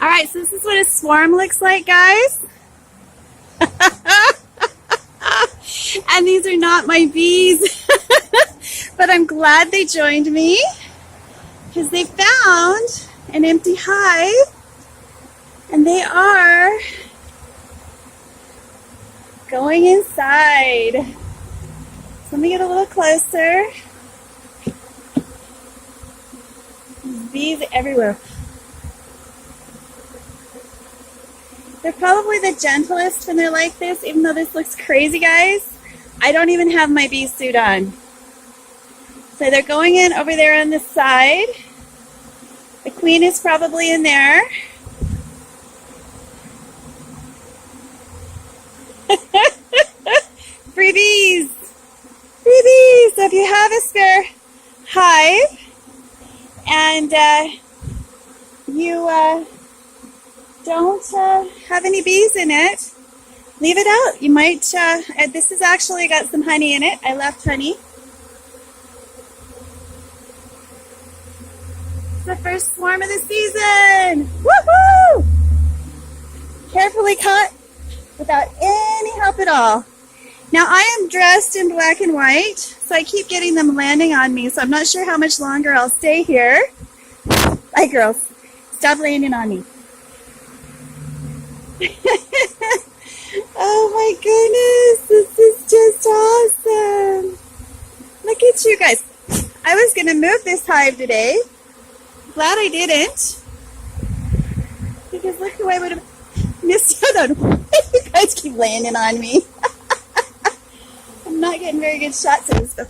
Alright, so this is what a swarm looks like, guys. And these are not my bees. But I'm glad they joined me because they found an empty hive and they are going inside. So let me get a little closer. There's bees everywhere. They're probably the gentlest when they're like this, even though this looks crazy, guys. I don't even have my bee suit on. So they're going in over there on the side. The queen is probably in there. Free bees! Free bees! So if you have a spare hive and you don't have any bees in it, leave it out. You might, this has actually got some honey in it. I left honey. It's the first swarm of the season. Woohoo! Carefully caught without any help at all. Now I am dressed in black and white, so I keep getting them landing on me, so I'm not sure how much longer I'll stay here. Bye, girls. Stop landing on me. Oh my goodness, this is just awesome. Look at you guys. I was going to move this hive today. Glad I didn't. Because look who I would have missed out on. You guys keep landing on me. I'm not getting very good shots of this, but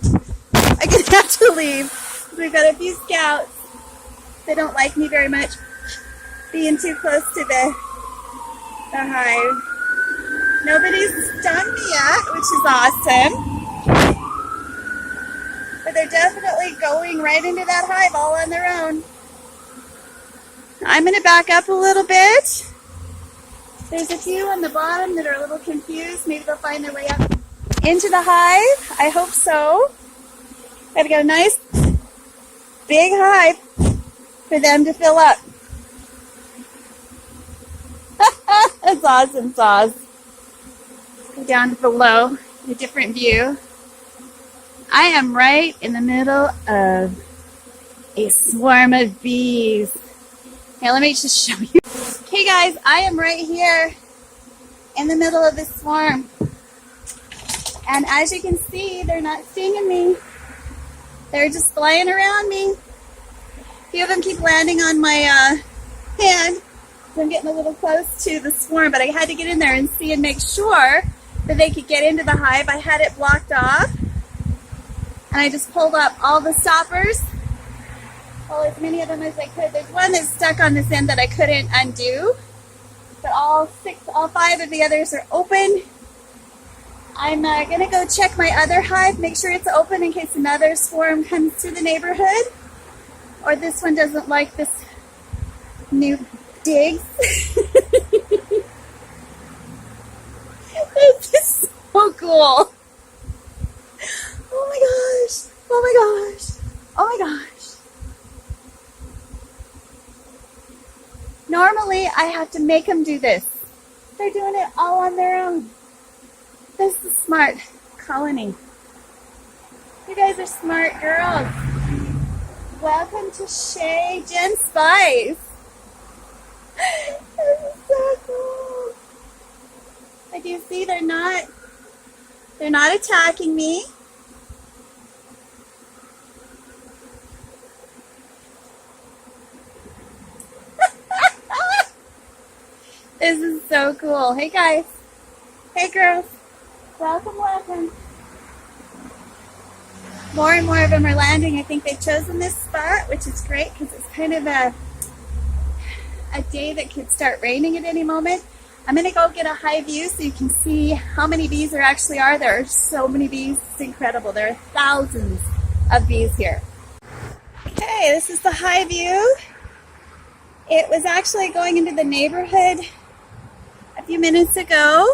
I'm going to have to leave. We've got a few scouts that don't like me very much being too close to the hive. Nobody's stung me yet, which is awesome. But they're definitely going right into that hive all on their own. I'm going to back up a little bit. There's a few on the bottom that are a little confused. Maybe they'll find their way up into the hive. I hope so. I've got a nice big hive for them to fill up. That's awesome sauce. Go down below, a different view. I am right in the middle of a swarm of bees. Hey, let me just show you. Okay guys, I am right here in the middle of this swarm. And as you can see, they're not stinging me. They're just flying around me. A few of them keep landing on my hand. I'm getting a little close to the swarm, but I had to get in there and see and make sure that they could get into the hive. I had it blocked off, and I just pulled up all the stoppers, well, as many of them as I could. There's one that's stuck on this end that I couldn't undo, but all 5 of the others are open. I'm going to go check my other hive, make sure it's open in case another swarm comes to the neighborhood, or this one doesn't like this new digs. This is so cool. Oh my gosh. Oh my gosh. Oh my gosh. Normally I have to make them do this. They're doing it all on their own. This is smart colony. You guys are smart girls. Welcome to Shay Jen Spice. This is so cool. Like you see, they're not attacking me. This is so cool. Hey guys. Hey girls. Welcome, welcome. More and more of them are landing. I think they've chosen this spot, which is great because it's kind of a a day that could start raining at any moment. I'm going to go get a high view so you can see how many bees there actually are. There are so many bees. It's incredible. There are thousands of bees here. Okay, this is the high view. It was actually going into the neighborhood a few minutes ago.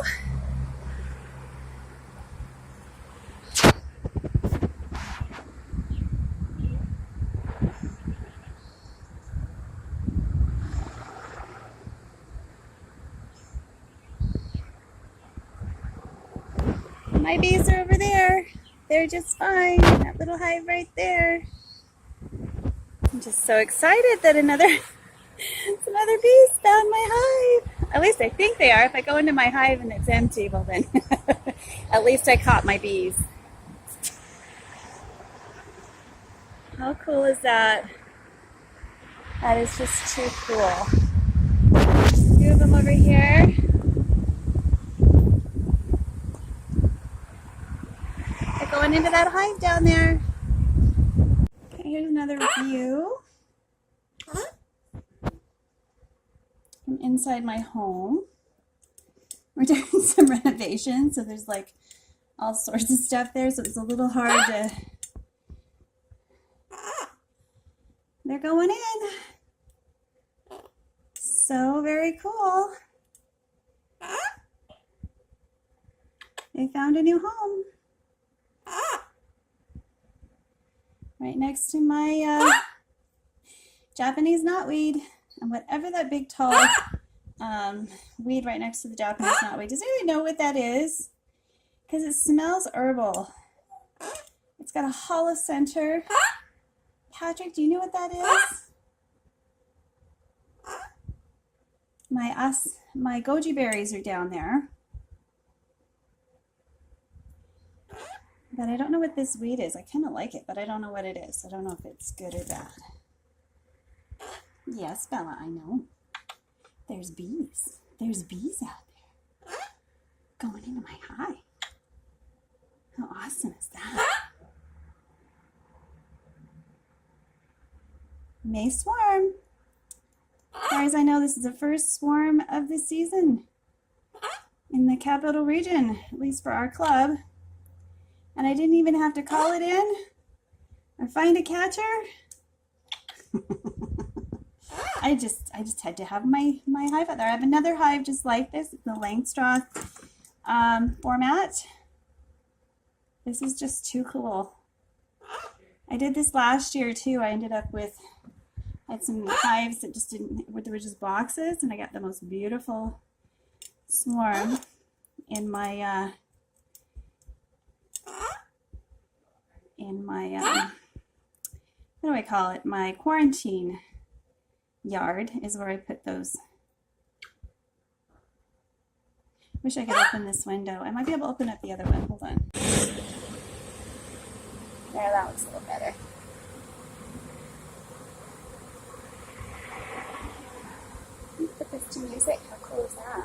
My bees are over there. They're just fine. That little hive right there. I'm just so excited that another bees found my hive. At least I think they are. If I go into my hive and it's empty, well then, at least I caught my bees. How cool is that? That is just too cool. Two of them over here. They're going into that hive down there. Okay, here's another view from inside my home. We're doing some renovations, so there's like all sorts of stuff there, so it's a little hard to... They're going in. So very cool. They found a new home. Right next to my Japanese knotweed. And whatever that big tall weed right next to the Japanese knotweed. Does anybody know what that is? Because it smells herbal. It's got a hollow center. Patrick, do you know what that is? My goji berries are down there. But I don't know what this weed is. I kind of like it, but I don't know what it is. I don't know if it's good or bad. Yes, Bella, I know. There's bees. There's bees out there. Going into my hive. How awesome is that? May swarm. As far as I know, this is the first swarm of the season in the capital region, at least for our club. And I didn't even have to call it in or find a catcher. I just had to have my hive out there. I have another hive just like this. It's the Langstroth format. This is just too cool. I did this last year too. I ended up with, I had some hives that just didn't, there were just boxes, and I got the most beautiful swarm in my what do I call it? My quarantine yard is where I put those. Wish I could open this window. I might be able to open up the other one. Hold on. There, that looks a little better. Put this to music. How cool is that?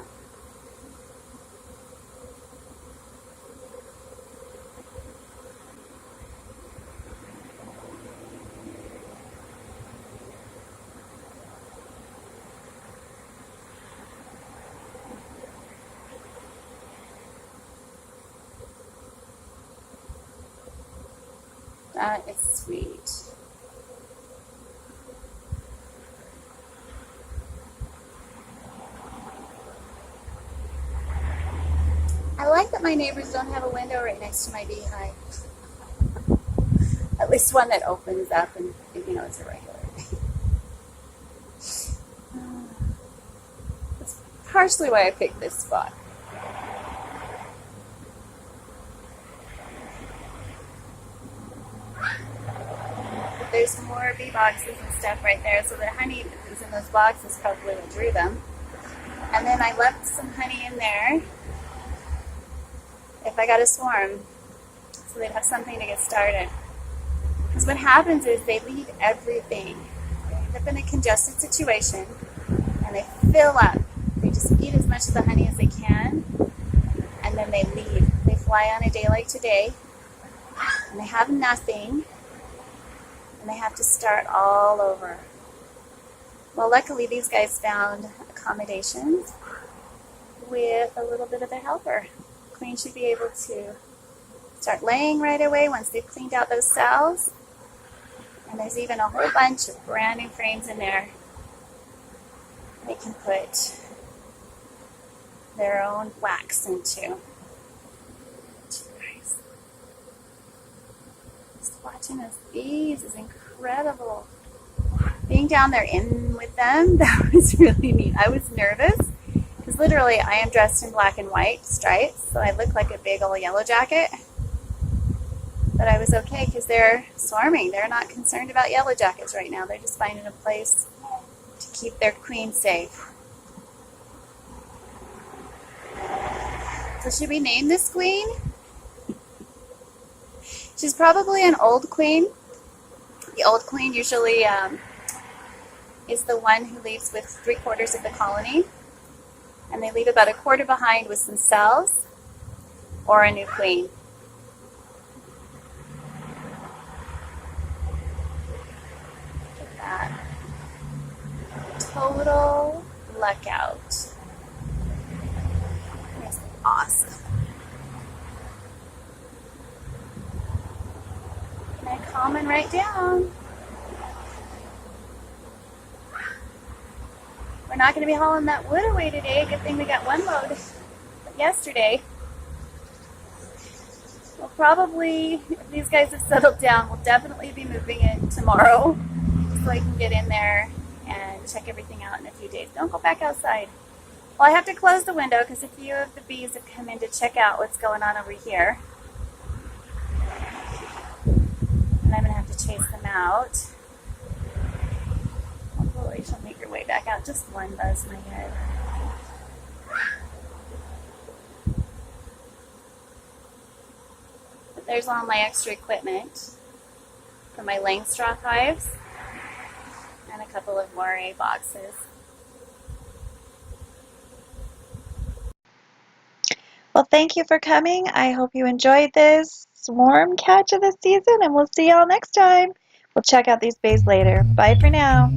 That is sweet. I like that my neighbors don't have a window right next to my beehive. At least one that opens up and, you know, it's a regular. That's partially why I picked this spot. There's more bee boxes and stuff right there, so the honey that was in those boxes probably what drew them. And then I left some honey in there if I got a swarm, so they'd have something to get started. Because what happens is they leave everything. They end up in a congested situation, and they fill up. They just eat as much of the honey as they can, and then they leave. They fly on a day like today, and they have nothing, and they have to start all over. Well, luckily these guys found accommodations with a little bit of a helper. Queen should be able to start laying right away once they've cleaned out those cells. And there's even a whole bunch of brand new frames in there they can put their own wax into. Just watching those bees is incredible. Being down there in with them, that was really neat. I was nervous because literally I am dressed in black and white stripes, so I look like a big old yellow jacket. But I was okay because they're swarming. They're not concerned about yellow jackets right now. They're just finding a place to keep their queen safe. So should we name this queen? She's probably an old queen. The old queen usually is the one who leaves with 3/4 of the colony. And they leave about 1/4 behind with some cells or a new queen. Look at that. Total luck out. That's awesome. And I comment right down. We're not going to be hauling that wood away today. Good thing we got one load yesterday. We'll probably, if these guys have settled down, we'll definitely be moving in tomorrow so I can get in there and check everything out in a few days. Don't go back outside. Well, I have to close the window because a few of the bees have come in to check out what's going on over here. And I'm going to have to chase them out. Hopefully she'll make her way back out. Just one buzzed my head. But there's all my extra equipment for my Langstroth hives and a couple of Warre boxes. Well, thank you for coming. I hope you enjoyed this swarm catch of the season, and we'll see y'all next time. We'll check out these bays later. Bye for now.